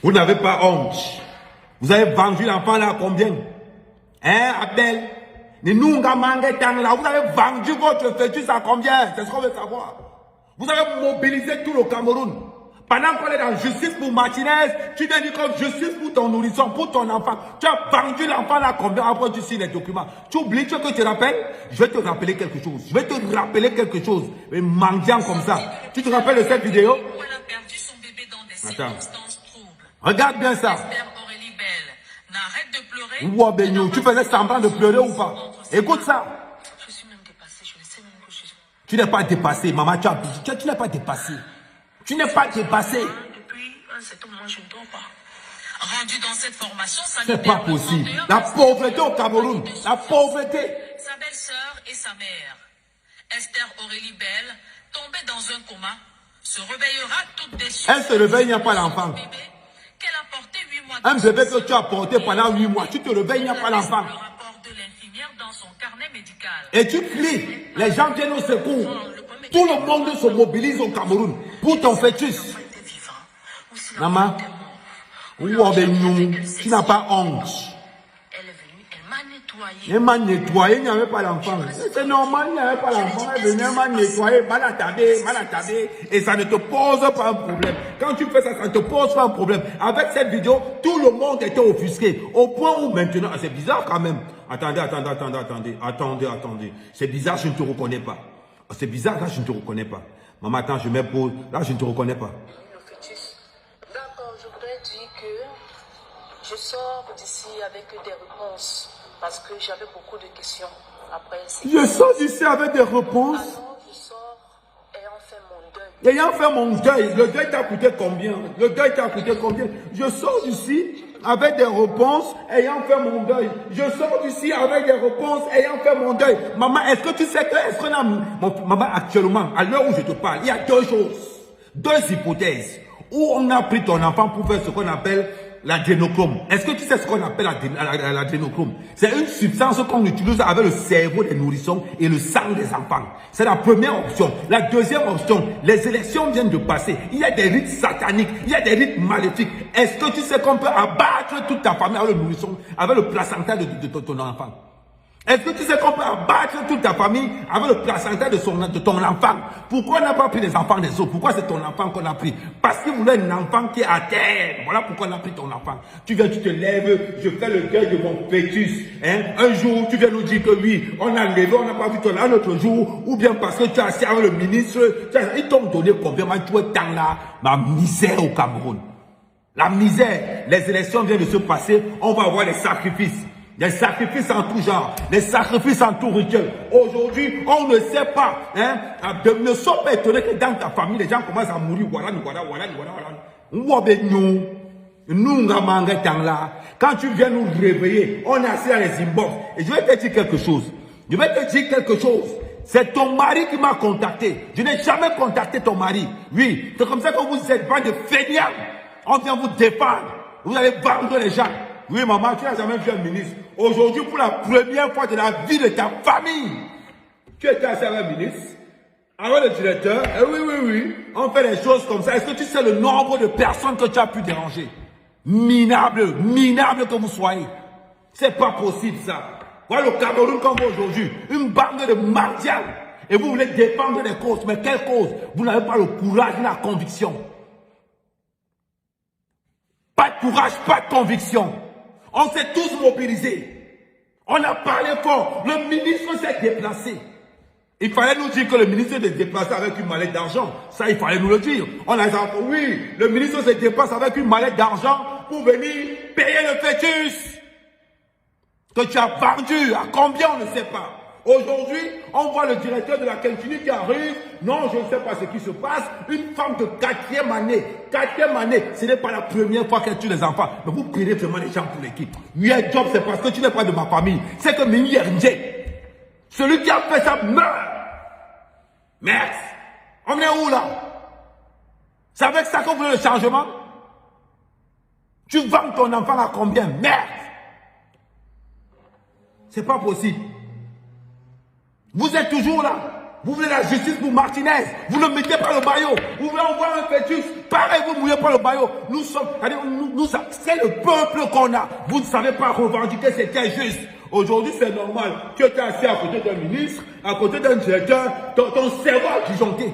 Vous n'avez pas honte. Vous avez vendu l'enfant là à combien? Hein, Abdel? Vous avez vendu votre fœtus à combien? C'est ce qu'on veut savoir. Vous avez mobilisé tout le Cameroun. Pendant qu'on est dans justice pour Martinez, tu viens dire que justice pour ton nourrisson, pour ton enfant. Tu as vendu l'enfant là combien? Après tu signes les documents. Tu oublies que tu te rappelles? Je vais te rappeler quelque chose. Je vais te rappeler quelque chose. Mais mendiant comme ça. Tu te rappelles de cette vidéo? Elle a perdu son bébé dans des circonstances troubles. Regarde bien ça. Esther Aurélie Belle n'arrête de pleurer. Ouah, Benyo, tu faisais semblant de pleurer ou pas? Écoute ça. Je suis même dépassée, je ne sais même que je suis. Tu n'es pas dépassé, maman, tu n'es pas dépassé. Tu n'es pas dépassé. Depuis un certain moment, je ne dors pas. Rendu dans cette formation C'est sanitaire. pas possible. La pauvreté au Cameroun. La pauvreté. Sa belle-sœur et sa mère. Esther Aurélie Belle, tombée dans un coma, se réveillera toute déçue. Elle se réveille, il n'y a pas l'enfant. Qu'elle a porté 8 mois. Un bébé que tu as porté pendant 8 mois, tu te réveilles, il n'y a pas l'enfant. Le rapport de l'infirmière dans son carnet médical. Et tu cries. Les gens viennent au secours. Tout le monde se mobilise au Cameroun pour ton fœtus. Maman, tu n'as pas honte. Elle est venue, elle m'a nettoyé. Elle m'a nettoyé, il n'y avait pas l'enfant. C'est normal, il n'y avait pas l'enfant. Elle venait, elle m'a nettoyé, mal attardé. Et ça ne te pose pas un problème. Quand tu fais ça, ça ne te pose pas un problème. Avec cette vidéo, tout le monde était offusqué. Au point où maintenant, c'est bizarre quand même. Attendez. C'est bizarre, je ne te reconnais pas. C'est bizarre, là, je ne te reconnais pas. Maman, attends, je mets pause. Là, je ne te reconnais pas. D'accord, je voudrais dire que je sors d'ici avec des réponses parce que j'avais beaucoup de questions après. Je sors d'ici avec des réponses. Alors, je sors ayant fait mon deuil. Ayant fait mon deuil, le deuil t'a coûté combien? Le deuil t'a coûté combien? Je sors d'ici avec des réponses, ayant fait mon deuil. Je sors d'ici avec des réponses, ayant fait mon deuil. Maman, est-ce que tu sais que, est-ce qu'on a, maman, actuellement, à l'heure où je te parle, il y a deux choses, deux hypothèses, où on a pris ton enfant pour faire ce qu'on appelle l'adrénochrome. Est-ce que tu sais ce qu'on appelle l'adrénochrome? C'est une substance qu'on utilise avec le cerveau des nourrissons et le sang des enfants. C'est la première option. La deuxième option, les élections viennent de passer. Il y a des rites sataniques, il y a des rites maléfiques. Est-ce que tu sais qu'on peut abattre toute ta famille avec le nourrisson, avec le placenta de ton enfant? Est-ce que tu sais qu'on peut abattre toute ta famille avec le placenta de ton enfant? Pourquoi on n'a pas pris les enfants des autres? Pourquoi c'est ton enfant qu'on a pris? Parce qu'il voulait un enfant qui est à terre. Voilà pourquoi on a pris ton enfant. Tu viens, tu te lèves, je fais le deuil de mon fœtus. Hein? Un jour, tu viens nous dire que oui, on a levé, on n'a pas vu ton un autre jour. Ou bien parce que tu as assis avec le ministre. Ils t'ont donné combien? Tu es tant là, ma misère au Cameroun. La misère. Les élections viennent de se passer. On va avoir des sacrifices. Des sacrifices en tout genre, des sacrifices en tout rituel. Aujourd'hui, on ne sait pas. Ne sois pas étonné que dans ta famille, les gens commencent à mourir. Voilà. Quand tu viens nous réveiller, on est assis dans les inbox. Et je vais te dire quelque chose. C'est ton mari qui m'a contacté. Je n'ai jamais contacté ton mari. Oui, c'est comme ça que vous êtes pas de fainéants. On vient vous défendre. Vous allez vendre les gens. Oui, maman, tu n'as jamais vu un ministre. Aujourd'hui, pour la première fois de la vie de ta famille, tu étais assis avec un ministre, avec le directeur. Et oui, on fait des choses comme ça. Est-ce que tu sais le nombre de personnes que tu as pu déranger? Minable que vous soyez. C'est pas possible ça. Voilà le Cameroun comme vous aujourd'hui. Une bande de mendiants. Et vous voulez défendre des causes. Mais quelle cause? Vous n'avez pas le courage ni la conviction. Pas de courage, pas de conviction. On s'est tous mobilisés. On a parlé fort. Le ministre s'est déplacé. Il fallait nous dire que le ministre s'est déplacé avec une mallette d'argent. Ça, il fallait nous le dire. On a dit, oui, le ministre se déplace avec une mallette d'argent pour venir payer le fœtus que tu as vendu. À combien, on ne sait pas. Aujourd'hui, on voit le directeur de la cantine qui arrive. Non, je ne sais pas ce qui se passe. Une femme de 4e année. 4e année, ce n'est pas la première fois qu'elle tue les enfants. Mais vous prenez vraiment les gens pour l'équipe. Oui, un job, c'est parce que tu n'es pas de ma famille. C'est que celui qui a fait ça meurt. Merde. On est où là? C'est avec ça qu'on voulait le changement? Tu vends ton enfant à combien? Merde. C'est pas possible. Vous êtes toujours là. Vous voulez la justice pour Martinez. Vous ne mettez pas le maillot. Vous voulez envoyer un fœtus. Pareil, vous ne mouillez pas le maillot. Nous sommes, c'est le peuple qu'on a. Vous ne savez pas revendiquer ce qui est juste. Aujourd'hui, c'est normal. Tu es assis à côté d'un ministre, à côté d'un directeur. Ton cerveau a disjoncté.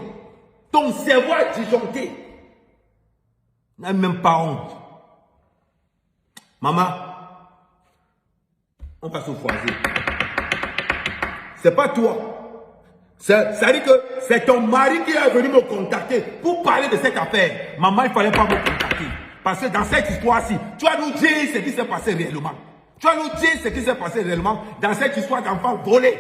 Ton cerveau a disjoncté. N'a même pas honte. Maman, on va se foiser. C'est pas toi. Ça dit que c'est ton mari qui est venu me contacter pour parler de cette affaire. Maman, il ne fallait pas me contacter. Parce que dans cette histoire-ci, tu vas nous dire ce qui s'est passé réellement. Tu vas nous dire ce qui s'est passé réellement dans cette histoire d'enfants volés.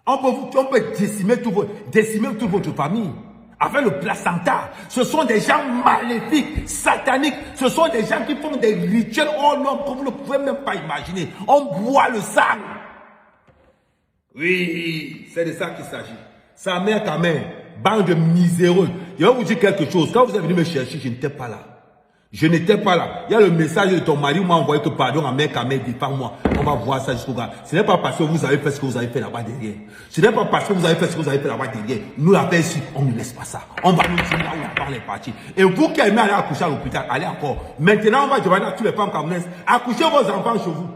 On peut décimer toute votre famille. Avec le placenta, ce sont des gens maléfiques, sataniques. Ce sont des gens qui font des rituels hors normes que vous ne pouvez même pas imaginer. On boit le sang. Oui, c'est de ça qu'il s'agit. Sa mère, ta mère, bande de miséreux. Je vais vous dire quelque chose. Quand vous êtes venu me chercher, je n'étais pas là. Je n'étais pas là. Il y a le message de ton mari m'a envoyé que pardon à mère, défends-moi. On va voir ça jusqu'au gars. Ce n'est pas parce que vous avez fait ce que vous avez fait là-bas derrière. Ce n'est pas parce que vous avez fait ce que vous avez fait là-bas derrière. Nous, la paix ici, on ne laisse pas ça. On va nous dire là où la parole est partie. Et vous qui aimez aller accoucher à l'hôpital, allez encore. Maintenant, on va demander à tous les femmes camerounaises, accouchez vos enfants chez vous.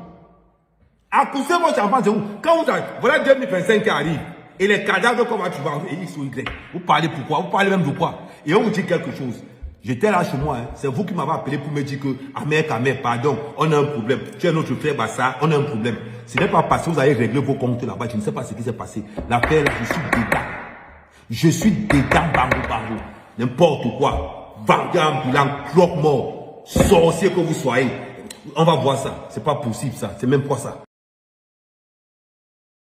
Accouchez vos enfants chez vous. Quand vous avez, voilà 2025 qui arrive. Et les cadavres qu'on va trouver, X ou Y. Vous parlez pourquoi? Vous parlez même de quoi? Et on vous dit quelque chose. J'étais là chez moi, hein. C'est vous qui m'avez appelé pour me dire que, Ahmed, pardon, on a un problème. Tu es notre frère Bassa, on a un problème. Ce n'est pas parce que vous avez réglé vos comptes là-bas, je ne sais pas ce qui s'est passé. L'affaire là, je suis dedans. Je suis dedans, bango. N'importe quoi. Vendeur ambulant, croque-mort, sorcier que vous soyez. On va voir ça. C'est pas possible ça. C'est même pas ça.